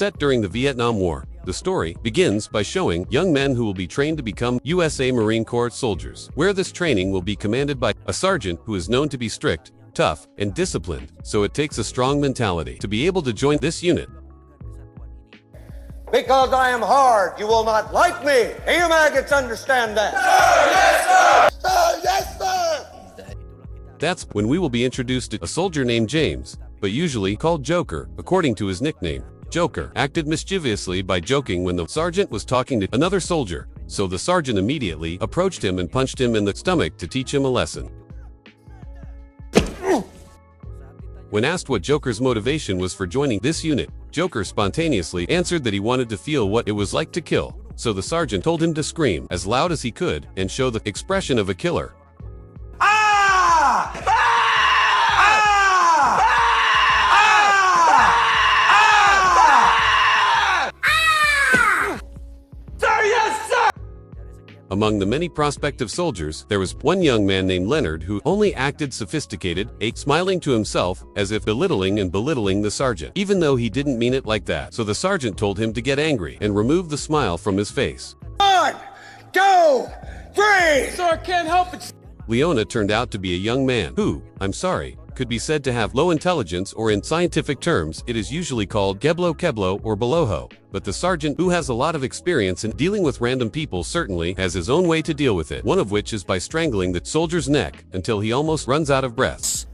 set during the Vietnam War. The story begins by showing young men who will be trained to become USA Marine Corps soldiers, where this training will be commanded by a sergeant who is known to be strict, tough, and disciplined, so it takes a strong mentality to be able to join this unit. Because I am hard, you will not like me. Do you maggots understand that? Sir, yes, sir! Sir, yes, sir! That's when we will be introduced to a soldier named James, but usually called Joker, according to his nickname. Joker acted mischievously by joking when the sergeant was talking to another soldier, so the sergeant immediately approached him and punched him in the stomach to teach him a lesson. When asked what Joker's motivation was for joining this unit, Joker spontaneously answered that he wanted to feel what it was like to kill, so the sergeant told him to scream as loud as he could and show the expression of a killer. Ah! Among the many prospective soldiers, there was one young man named Leonard who only acted sophisticated, smiling to himself as if belittling the sergeant, even though he didn't mean it like that. So the sergeant told him to get angry and remove the smile from his face. 1, 2, 3! Sir, I can't help it. Leona turned out to be a young man who, I'm sorry, could be said to have low intelligence, or in scientific terms, it is usually called keblo or beloho. But the sergeant, who has a lot of experience in dealing with random people, certainly has his own way to deal with it, one of which is by strangling the soldier's neck until he almost runs out of breath.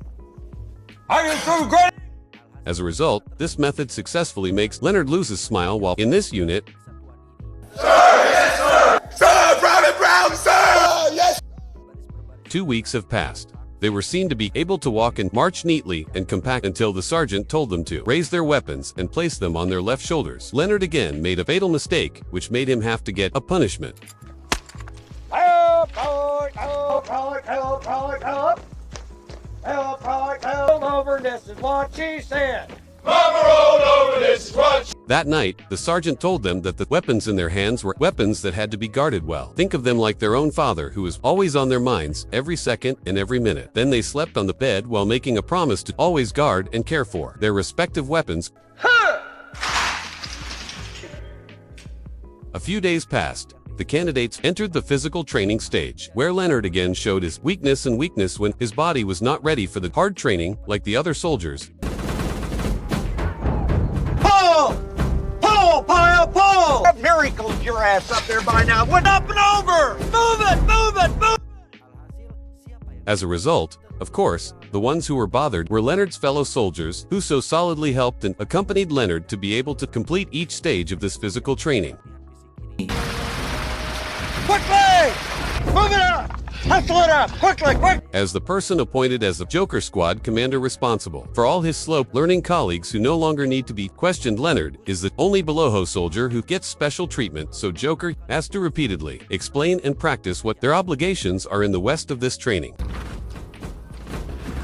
As a result, this method successfully makes Leonard lose his smile while in this unit. Sir, yes, sir! Sir, Brown, sir! Yes! 2 weeks have passed. They were seen to be able to walk and march neatly and compact until the sergeant told them to raise their weapons and place them on their left shoulders. Leonard again made a fatal mistake, which made him have to get a punishment. Help, help, help, help, help, help, help. Help, help, help, over, this is what she said. Mama rolled over, this is what she... That night, the sergeant told them that the weapons in their hands were weapons that had to be guarded well. Think of them like their own father, who was always on their minds every second and every minute. Then they slept on the bed while making a promise to always guard and care for their respective weapons. A few days passed. The candidates entered the physical training stage, where Leonard again showed his weakness when his body was not ready for the hard training like the other soldiers. Pull! A miracle your ass up there by now. What up and over? Move it! As a result, of course, the ones who were bothered were Leonard's fellow soldiers, who so solidly helped and accompanied Leonard to be able to complete each stage of this physical training. Quickly! Move it up! Hustle it up! Quickly! As the person appointed as the Joker Squad commander responsible for all his slow-learning colleagues who no longer need to be questioned, Leonard is the only beloho soldier who gets special treatment, so Joker has to repeatedly explain and practice what their obligations are in the west of this training.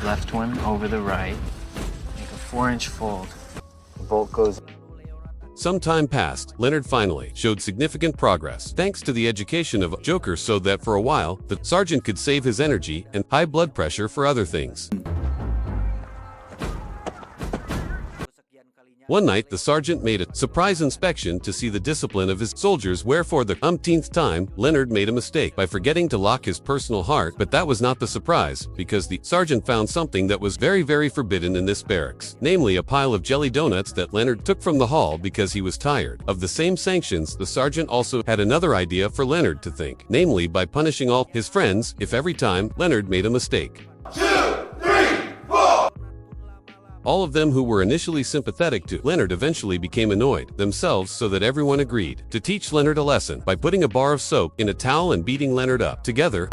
Left one over the right, make a 4-inch fold. The bolt goes. Some time passed. Leonard finally showed significant progress thanks to the education of Joker, so that for a while, the sergeant could save his energy and high blood pressure for other things. One night, the sergeant made a surprise inspection to see the discipline of his soldiers, where for the umpteenth time, Leonard made a mistake by forgetting to lock his personal heart. But that was not the surprise, because the sergeant found something that was very, very forbidden in this barracks, namely a pile of jelly donuts that Leonard took from the hall because he was tired of the same sanctions. The sergeant also had another idea for Leonard to think, namely by punishing all his friends if every time Leonard made a mistake. 2, 3, 4! All of them who were initially sympathetic to Leonard eventually became annoyed themselves, so that everyone agreed to teach Leonard a lesson by putting a bar of soap in a towel and beating Leonard up. Together,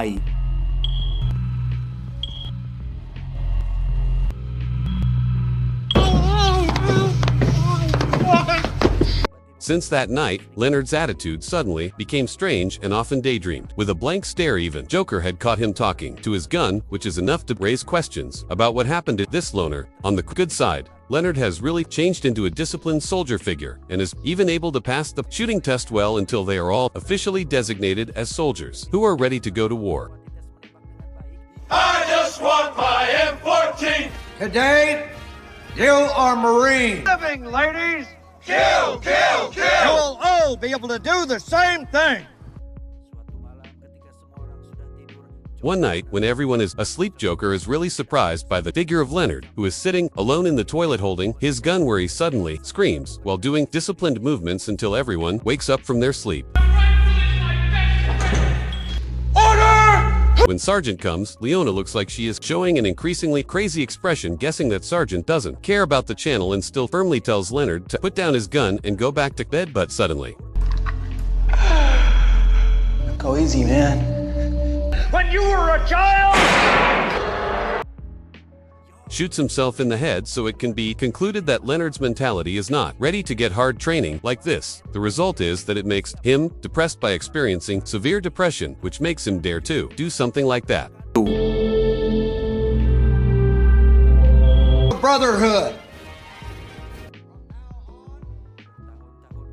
since that night, Leonard's attitude suddenly became strange and often daydreamed. With a blank stare, even Joker had caught him talking to his gun, which is enough to raise questions about what happened to this loner. On the good side, Leonard has really changed into a disciplined soldier figure and is even able to pass the shooting test well until they are all officially designated as soldiers who are ready to go to war. I just want my M14! Today, you are Marines. Living, ladies! Kill, kill, kill! You will all be able to do the same thing. One night, when everyone is asleep, Joker is really surprised by the figure of Leonard, who is sitting alone in the toilet holding his gun, where he suddenly screams while doing disciplined movements until everyone wakes up from their sleep. Order! When Sergeant comes, Leona looks like she is showing an increasingly crazy expression, guessing that Sergeant doesn't care about the channel and still firmly tells Leonard to put down his gun and go back to bed, but suddenly... Go easy, man. When you were a child! shoots himself in the head, so it can be concluded that Leonard's mentality is not ready to get hard training like this. The result is that it makes him depressed by experiencing severe depression, which makes him dare to do something like that. Brotherhood.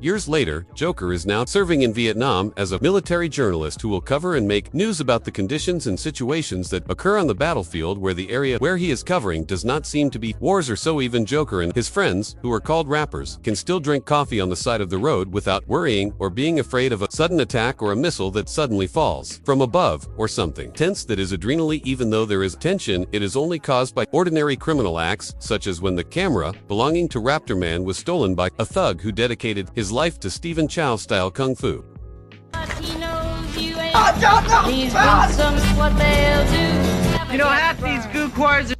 Years later, Joker is now serving in Vietnam as a military journalist who will cover and make news about the conditions and situations that occur on the battlefield, where the area where he is covering does not seem to be wars or so. Even Joker and his friends, who are called rappers, can still drink coffee on the side of the road without worrying or being afraid of a sudden attack or a missile that suddenly falls from above or something tense that is adrenally. Even though there is tension, it is only caused by ordinary criminal acts, such as when the camera belonging to Raptor Man was stolen by a thug who dedicated his life to Stephen Chow-style kung fu. You know, half these goo quars are...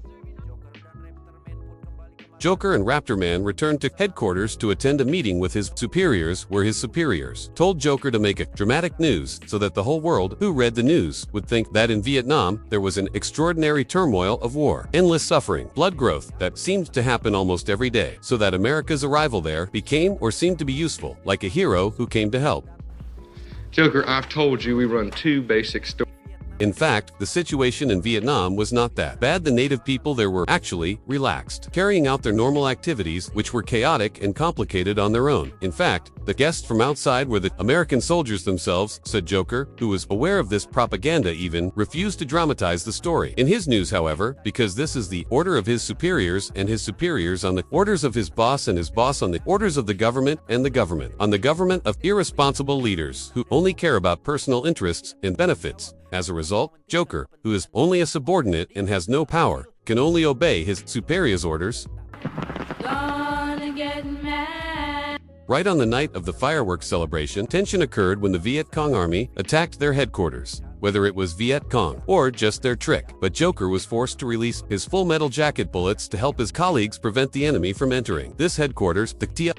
Joker and Raptor Man returned to headquarters to attend a meeting with his superiors, where his superiors told Joker to make a dramatic news so that the whole world who read the news would think that in Vietnam there was an extraordinary turmoil of war, endless suffering, blood growth that seemed to happen almost every day, so that America's arrival there became or seemed to be useful, like a hero who came to help. Joker, I've told you we run two basic stories. In fact, the situation in Vietnam was not that bad. The native people there were actually relaxed, carrying out their normal activities, which were chaotic and complicated on their own. In fact, the guests from outside were the American soldiers themselves, said Joker, who was aware of this propaganda, even refused to dramatize the story in his news, however, because this is the order of his superiors, and his superiors on the orders of his boss, and his boss on the orders of the government, and the government on the government of irresponsible leaders who only care about personal interests and benefits. As a result, Joker, who is only a subordinate and has no power, can only obey his superiors' orders. Right on the night of the fireworks celebration, tension occurred when the Viet Cong army attacked their headquarters. Whether it was Viet Cong or just their trick, but Joker was forced to release his full metal jacket bullets to help his colleagues prevent the enemy from entering this headquarters. The Tia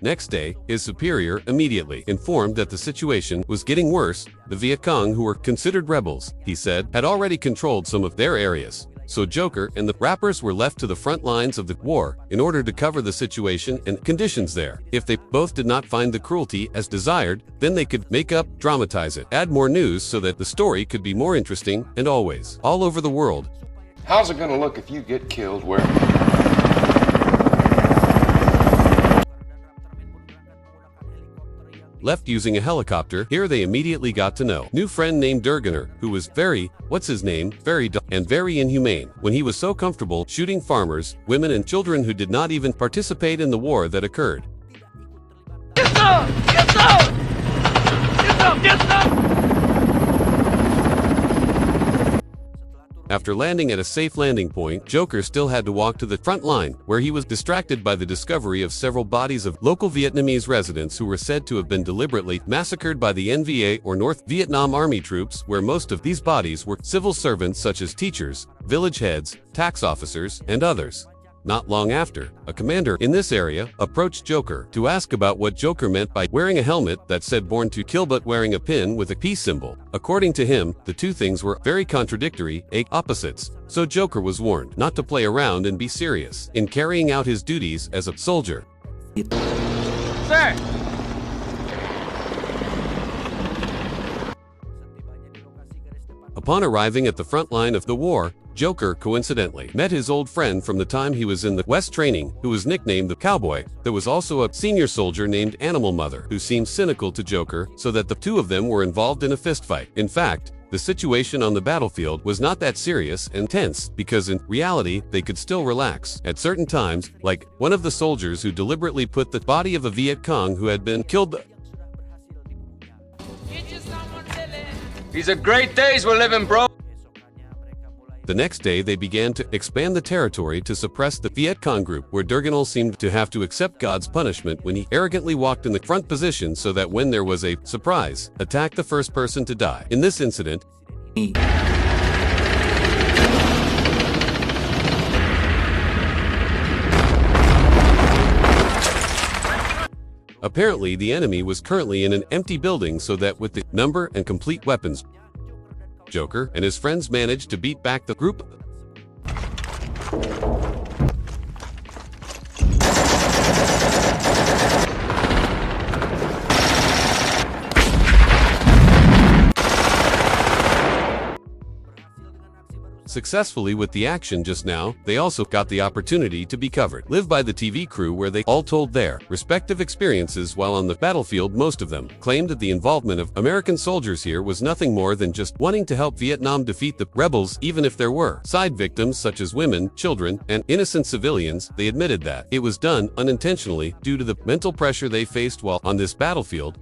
Next day, his superior immediately informed that the situation was getting worse. The Viet Cong, who were considered rebels, he said, had already controlled some of their areas. So Joker and the rappers were left to the front lines of the war in order to cover the situation and conditions there. If they both did not find the cruelty as desired, then they could make up, dramatize it, add more news so that the story could be more interesting, and always, all over the world. How's it gonna look if you get killed where... Left using a helicopter, here they immediately got to know new friend named Durganer, who was very, and very inhumane, when he was so comfortable shooting farmers, women and children who did not even participate in the war that occurred. Get some! Get some! Get some! Get some! After landing at a safe landing point, Joker still had to walk to the front line, where he was distracted by the discovery of several bodies of local Vietnamese residents who were said to have been deliberately massacred by the NVA or North Vietnam Army troops, where most of these bodies were civil servants such as teachers, village heads, tax officers, and others. Not long after, a commander in this area approached Joker to ask about what Joker meant by wearing a helmet that said "Born to Kill" but wearing a pin with a peace symbol. According to him, the two things were very contradictory, opposites. So Joker was warned not to play around and be serious in carrying out his duties as a soldier. Sir! Upon arriving at the front line of the war, Joker coincidentally met his old friend from the time he was in the West training, who was nicknamed the Cowboy. There was also a senior soldier named Animal Mother, who seemed cynical to Joker, so that the two of them were involved in a fistfight. In fact, the situation on the battlefield was not that serious and tense because in reality, they could still relax. At certain times, like one of the soldiers who deliberately put the body of a Viet Cong who had been killed. These are great days we're living, bro. The next day, they began to expand the territory to suppress the Viet Cong group, where Durganol seemed to have to accept God's punishment when he arrogantly walked in the front position so that when there was a surprise attack, the first person to die. In this incident, apparently the enemy was currently in an empty building so that with the number and complete weapons, Joker and his friends managed to beat back the group. Successfully with the action just now, they also got the opportunity to be covered live by the TV crew where they all told their respective experiences while on the battlefield. Most of them claimed that the involvement of American soldiers here was nothing more than just wanting to help Vietnam defeat the rebels, even if there were side victims such as women, children, and innocent civilians. They admitted that it was done unintentionally due to the mental pressure they faced while on this battlefield.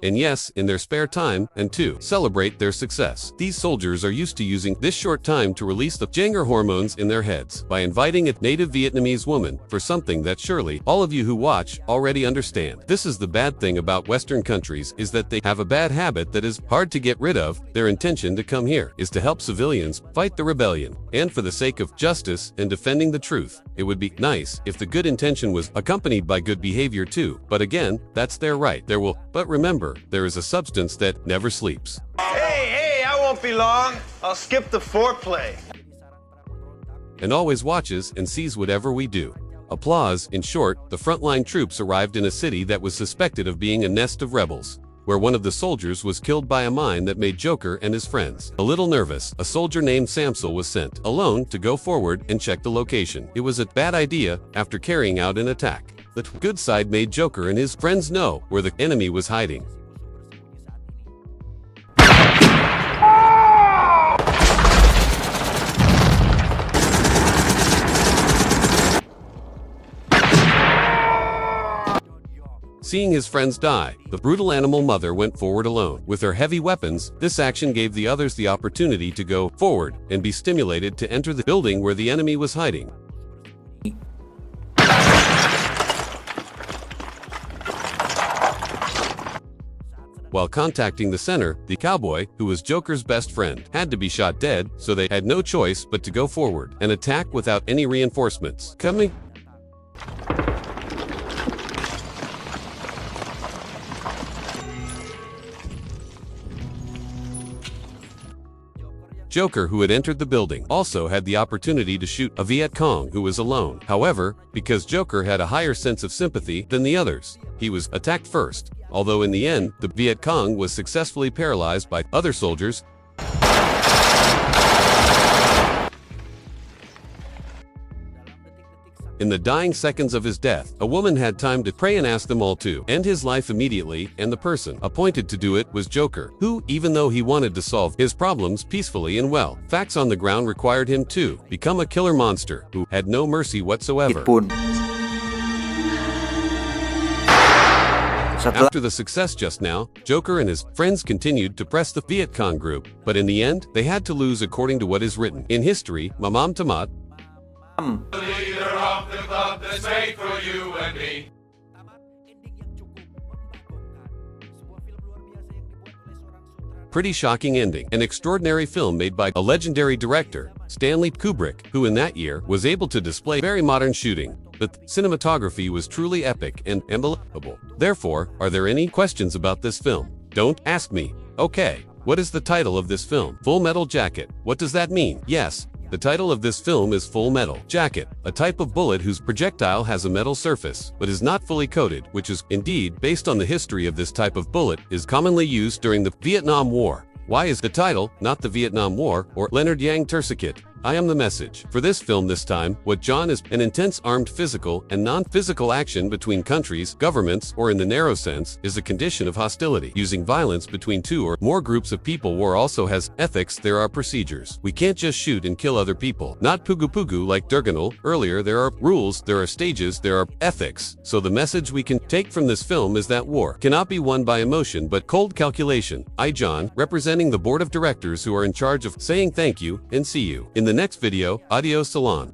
And yes, in their spare time, and to celebrate their success. These soldiers are used to using this short time to release the Janger hormones in their heads by inviting a native Vietnamese woman for something that surely all of you who watch already understand. This is the bad thing about Western countries, is that they have a bad habit that is hard to get rid of. Their intention to come here is to help civilians fight the rebellion, and for the sake of justice and defending the truth. It would be nice if the good intention was accompanied by good behavior too, but again, that's their right. But remember, there is a substance that never sleeps. Hey, I won't be long. I'll skip the foreplay. And always watches and sees whatever we do. Applause. In short, the frontline troops arrived in a city that was suspected of being a nest of rebels, where one of the soldiers was killed by a mine that made Joker and his friends a little nervous. A soldier named Samsel was sent alone to go forward and check the location. It was a bad idea after carrying out an attack. The good side made Joker and his friends know where the enemy was hiding. Seeing his friends die, the brutal animal mother went forward alone. With her heavy weapons, this action gave the others the opportunity to go forward and be stimulated to enter the building where the enemy was hiding. While contacting the center, the cowboy, who was Joker's best friend, had to be shot dead, so they had no choice but to go forward and attack without any reinforcements coming. Joker, who had entered the building, also had the opportunity to shoot a Viet Cong who was alone. However, because Joker had a higher sense of sympathy than the others, he was attacked first. Although in the end, the Viet Cong was successfully paralyzed by other soldiers. In the dying seconds of his death, a woman had time to pray and ask them all to end his life immediately, and the person appointed to do it was Joker, who, even though he wanted to solve his problems peacefully and well, facts on the ground required him to become a killer monster who had no mercy whatsoever. After the success just now, Joker and his friends continued to press the Viet Cong group, but in the end, they had to lose according to what is written in history. Mamam Tamat, The leader of the club that's made for you and me. pretty shocking ending. An extraordinary film made by a legendary director, Stanley Kubrick, who in that year was able to display very modern shooting. The cinematography was truly epic and unbelievable. Therefore, are there any questions about this film? Don't ask me. Okay, what is the title of this film? Full Metal Jacket. What does that mean? Yes, the title of this film is Full Metal Jacket, a type of bullet whose projectile has a metal surface, but is not fully coated, which is, indeed, based on the history of this type of bullet, is commonly used during the Vietnam War. Why is the title not the Vietnam War or Leonard Yang Tersekit? I am the message. For this film this time, what John is, an intense armed physical and non-physical action between countries, governments, or in the narrow sense, is a condition of hostility. Using violence between two or more groups of people war also has ethics, there are procedures. We can't just shoot and kill other people. Not pugu like Durganal. Earlier, there are rules, there are stages, there are ethics. So the message we can take from this film is that war cannot be won by emotion but cold calculation. I, John, representing the board of directors who are in charge of saying thank you and see you in the next video. Adios, Salon.